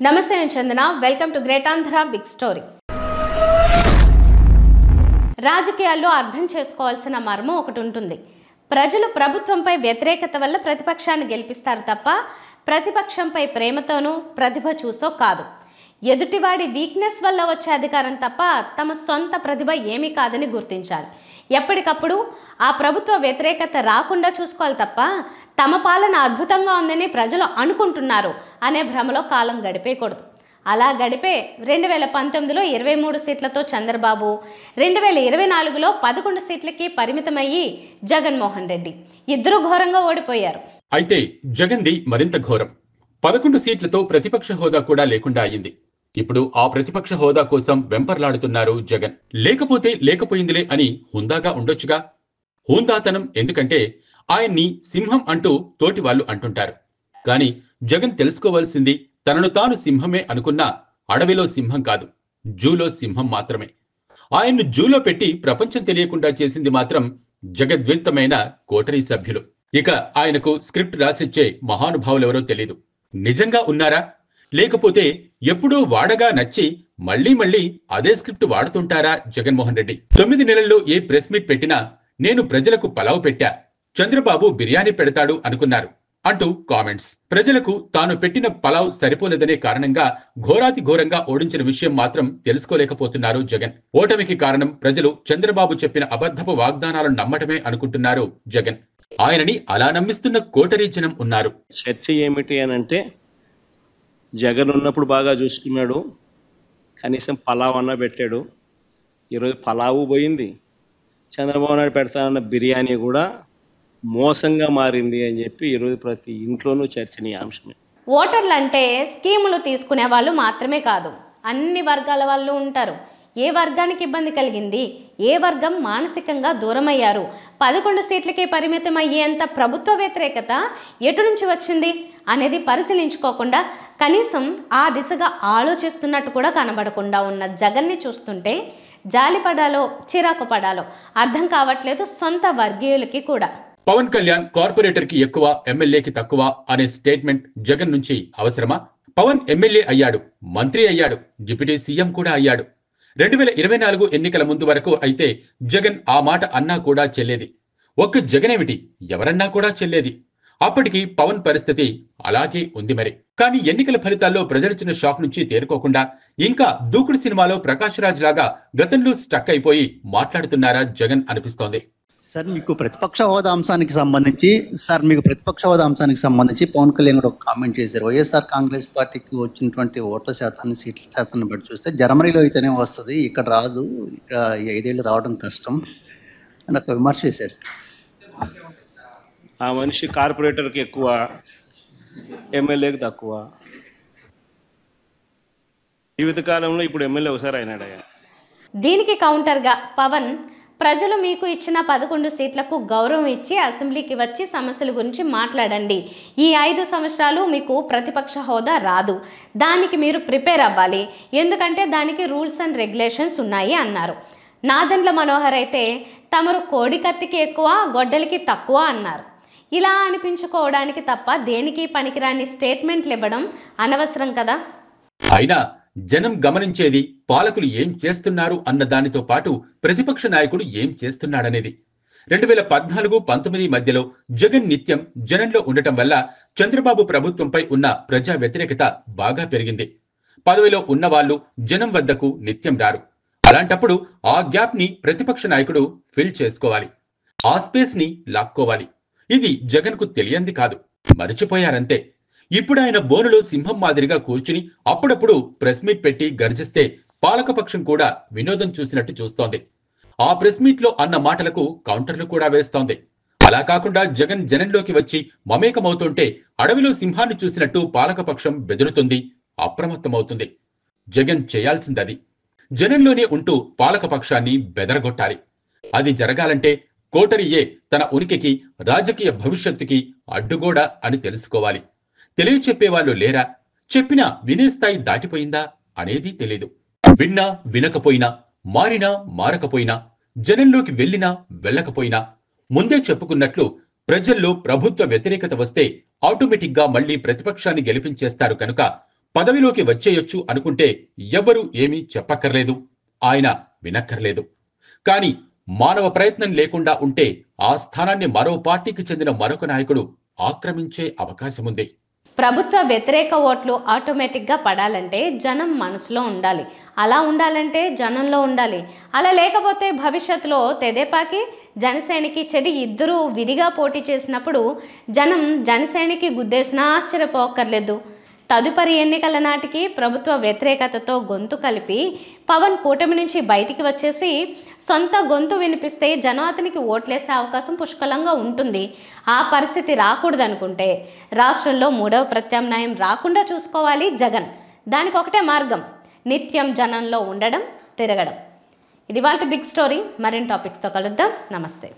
నమస్తే నేను Chandana. Welcome to great Andhra big story. రాజకీయాల్లో అర్థం చేసుకోవాల్సిన మర్మం ఒకటి ఉంటుంది. ప్రజలు ప్రభుత్వంపై వ్యతిరేకత వల్ల ప్రతిపక్షాన్ని గెలిపిస్తారు తప్ప ప్రతిపక్షంపై ప్రేమతోనూ ప్రతిభ చూసో కాదు. ఎదుటివాడి వీక్నెస్ వల్ల వచ్చే అధికారం తప్ప తమ సొంత ప్రతిభ ఏమీ కాదని గుర్తించాలి. ఎప్పటికప్పుడు ఆ ప్రభుత్వ వ్యతిరేకత రాకుండా చూసుకోవాలి తప్ప తమ పాలన అద్భుతంగా ఉందని ప్రజలు అనుకుంటున్నారు అనే భ్రమలో కాలం గడిపేయకూడదు. అలా గడిపే 2019లో 23 సీట్లతో చంద్రబాబు, 2024లో 11 సీట్లకి పరిమితమయ్యి జగన్మోహన్ రెడ్డి ఇద్దరు ఘోరంగా ఓడిపోయారు. అయితే జగన్ది మరింత ఘోరం. 11 సీట్లతో ప్రతిపక్ష హోదా కూడా లేకుండా అయింది. ఇప్పుడు ఆ ప్రతిపక్ష హోదా కోసం వెంపర్లాడుతున్నారు జగన్. లేకపోతే లేకపోయిందిలే అని హుందాగా ఉండొచ్చుగా. హుందాతనం ఎందుకంటే ఆయన్ని సింహం అంటూ తోటి వాళ్ళు అంటుంటారు. కానీ జగన్ తెలుసుకోవాల్సింది తనను తాను సింహమే అనుకున్న అడవిలో సింహం కాదు, జూలో సింహం మాత్రమే. ఆయన్ను జూలో పెట్టి ప్రపంచం తెలియకుండా చేసింది మాత్రం జగద్విత్తమైన కోటరీ సభ్యులు. ఇక ఆయనకు స్క్రిప్ట్ రాసిచ్చే మహానుభావులెవరో తెలీదు. నిజంగా ఉన్నారా, లేకపోతే ఎప్పుడూ వాడగా నచ్చి మళ్లీ మళ్లీ అదే స్క్రిప్ట్ వాడుతుంటారా జగన్మోహన్ రెడ్డి? 9 నెలల్లో ఏ ప్రెస్ మీట్ పెట్టినా నేను ప్రజలకు పలావ్ పెట్టా, చంద్రబాబు బిర్యానీ పెడతాడు అనుకున్నారు అంటూ కామెంట్స్. ప్రజలకు తాను పెట్టిన పలావ్ సరిపోలేదనే కారణంగా ఘోరాతి ఘోరంగా ఓడించిన విషయం మాత్రం తెలుసుకోలేకపోతున్నారు జగన్. ఓటమికి కారణం ప్రజలు చంద్రబాబు చెప్పిన అబద్ధపు వాగ్దానాలను నమ్మటమే అనుకుంటున్నారు జగన్. ఆయనని అలా నమ్మిస్తున్న కోటరీ జనం ఉన్నారు. చర్చ ఏమిటి అని అంటే, జగన్ ఉన్నప్పుడు బాగా చూసుకున్నాడు, కనీసం పలావ్ అన్న పెట్టాడు. ఈరోజు పలావు పోయింది, చంద్రబాబు నాయుడు పెడతానన్న బిర్యానీ కూడా మోసంగా మారింది అని చెప్పి ఈరోజు ప్రతి ఇంట్లోనూ చర్చనీయాంశమే. ఓటర్లు అంటే స్కీములు తీసుకునే వాళ్ళు మాత్రమే కాదు, అన్ని వర్గాల వాళ్ళు ఉంటారు. ఏ వర్గానికి ఇబ్బంది కలిగింది, ఏ వర్గం మానసికంగా దూరమయ్యారు, 11 సీట్లకి పరిమితం అయ్యేంత ప్రభుత్వ వ్యతిరేకత ఎటు నుంచి వచ్చింది అనేది పరిశీలించుకోకుండా కనీసం ఆ దిశగా ఆలోచిస్తున్నట్టు కూడా కనబడకుండా ఉన్న జగన్ని చూస్తుంటే జాలిపడాలో చిరాకు పడాలో అర్థం కావట్లేదు సొంత వర్గీయులకి కూడా. పవన్ కళ్యాణ్ కార్పొరేటర్ కి ఎక్కువ, ఎమ్మెల్యేకి తక్కువ అనే స్టేట్మెంట్ జగన్ నుంచి అవసరమా? పవన్ ఎమ్మెల్యే అయ్యాడు, మంత్రి అయ్యాడు, డిప్యూటీ సీఎం కూడా అయ్యాడు. 2024 ఎన్నికల ముందు వరకు అయితే జగన్ ఆ మాట అన్నా కూడా చెల్లేది. ఒక్క జగనేమిటి, ఎవరన్నా కూడా చెల్లేది. అప్పటికి పవన్ పరిస్థితి అలాగే ఉంది మరి. కానీ ఎన్నికల ఫలితాల్లో ప్రజలిచ్చిన షాక్ నుంచి తేరుకోకుండా ఇంకా దూకుడు సినిమాలో ప్రకాష్ రాజ్ లాగా గతంలో స్టక్ అయిపోయి మాట్లాడుతున్నారా జగన్ అనిపిస్తోంది. సార్ మీకు ప్రతిపక్ష హోదా అంశానికి సంబంధించి పవన్ కళ్యాణ్ కూడా ఒక కామెంట్ చేశారు. వైఎస్ఆర్ కాంగ్రెస్ పార్టీకి వచ్చినటువంటి ఓట్ల శాతాన్ని, సీట్ల శాతాన్ని బట్టి చూస్తే జర్మనీలో అయితేనే వస్తుంది, ఇక్కడ రాదు, ఇక్కడ 5 ఏళ్ళు రావడం కష్టం అని ఒక విమర్శ చేశారు. ఆ మనిషి కార్పొరేటర్కి ఎక్కువ, ఎమ్మెల్యేకి తక్కువ. జీవితకాలంలో ఇప్పుడు ఎమ్మెల్యే ఒకసారి అయినాడయ్యా. దీనికి కౌంటర్గా పవన్, ప్రజలు మీకు ఇచ్చిన 11 సీట్లకు గౌరవం ఇచ్చి అసెంబ్లీకి వచ్చి సమస్యల గురించి మాట్లాడండి. ఈ 5 సంవత్సరాలు మీకు ప్రతిపక్ష హోదా రాదు, దానికి మీరు ప్రిపేర్ అవ్వాలి, ఎందుకంటే దానికి రూల్స్ అండ్ రెగ్యులేషన్స్ ఉన్నాయి అన్నారు. నాదెండ్ల మనోహర్ అయితే తమరు కోడికత్తికి ఎక్కువ, గొడ్డలికి తక్కువ అన్నారు. ఇలా అనిపించుకోవడానికి తప్ప దేనికి పనికిరాని స్టేట్మెంట్లు ఇవ్వడం అనవసరం కదా. అయినా జనం గమనించేది పాలకులు ఏం చేస్తున్నారు అన్న దానితో పాటు ప్రతిపక్ష నాయకుడు ఏం చేస్తున్నాడనేది. 2014-19 మధ్యలో జగన్ నిత్యం జనంలో ఉండటం వల్ల చంద్రబాబు ప్రభుత్వంపై ఉన్న ప్రజా వ్యతిరేకత బాగా పెరిగింది. పదవిలో ఉన్న వాళ్ళు జనం వద్దకు నిత్యం రారు. అలాంటప్పుడు ఆ గ్యాప్ ని ప్రతిపక్ష నాయకుడు ఫిల్ చేసుకోవాలి, ఆ స్పేస్ ని లాక్కోవాలి. ఇది జగన్ కు తెలియంది కాదు, మరిచిపోయారంతే. ఇప్పుడు ఆయన బోనులో సింహం మాదిరిగా కూర్చుని అప్పుడప్పుడు ప్రెస్ మీట్ పెట్టి గర్జిస్తే పాలకపక్షం కూడా వినోదం చూసినట్టు చూస్తోంది. ఆ ప్రెస్ మీట్ లో అన్న మాటలకు కౌంటర్లు కూడా వేస్తోంది. అలా కాకుండా జగన్ జనంలోకి వచ్చి మమేకమవుతుంటే అడవిలో సింహాన్ని చూసినట్టు పాలకపక్షం బెదురుతుంది, అప్రమత్తమవుతుంది. జగన్ చేయాల్సిందది. జనంలోనే ఉంటూ పాలకపక్షాన్ని బెదరగొట్టాలి. అది జరగాలంటే కోటరీయే తన ఉనికికి, రాజకీయ భవిష్యత్తుకి అడ్డుగోడ అని తెలుసుకోవాలి. తెలివి చెప్పేవాళ్ళు లేరా? చెప్పినా వినే స్థాయి దాటిపోయిందా అనేది తెలీదు. విన్నా వినకపోయినా, మారినా మారకపోయినా, జనంలోకి వెళ్ళినా వెళ్ళకపోయినా, ముందే చెప్పుకున్నట్లు ప్రజల్లో ప్రభుత్వ వ్యతిరేకత వస్తే ఆటోమేటిక్ గా మళ్లీ ప్రతిపక్షాన్ని గెలిపించేస్తారు కనుక పదవిలోకి వచ్చేయొచ్చు అనుకుంటే ఎవ్వరూ ఏమీ చెప్పక్కర్లేదు, ఆయన వినక్కర్లేదు. కానీ మానవ ప్రయత్నం లేకుండా ఉంటే ఆ స్థానాన్ని మరో పార్టీకి చెందిన మరొక నాయకుడు ఆక్రమించే అవకాశముంది. ప్రభుత్వ వ్యతిరేక ఓట్లు ఆటోమేటిక్గా పడాలంటే జనం మనసులో ఉండాలి. అలా ఉండాలంటే జనంలో ఉండాలి. అలా లేకపోతే భవిష్యత్తులో తెదేపాకి జనసేనకి చెడి ఇద్దరూ విడిగా పోటీ చేసినప్పుడు జనం జనసేనకి గుద్దేసినా ఆశ్చర్యపోక్కర్లేదు. తదుపరి ఎన్నికల నాటికి ప్రభుత్వ వ్యతిరేకతతో గొంతు కలిపి పవన్ కూటమి నుంచి బయటికి వచ్చేసి సొంత గొంతు వినిపిస్తే జనం అతనికి ఓట్లేసే అవకాశం పుష్కలంగా ఉంటుంది. ఆ పరిస్థితి రాకూడదనుకుంటే రాష్ట్రంలో మూడవ ప్రత్యామ్నాయం రాకుండా చూసుకోవాలి జగన్. దానికి ఒకటే మార్గం, నిత్యం జనంలో ఉండడం, తిరగడం. ఇది వాళ్ళ బిగ్ స్టోరీ. మరిన్ని టాపిక్స్తో కలుద్దాం. నమస్తే.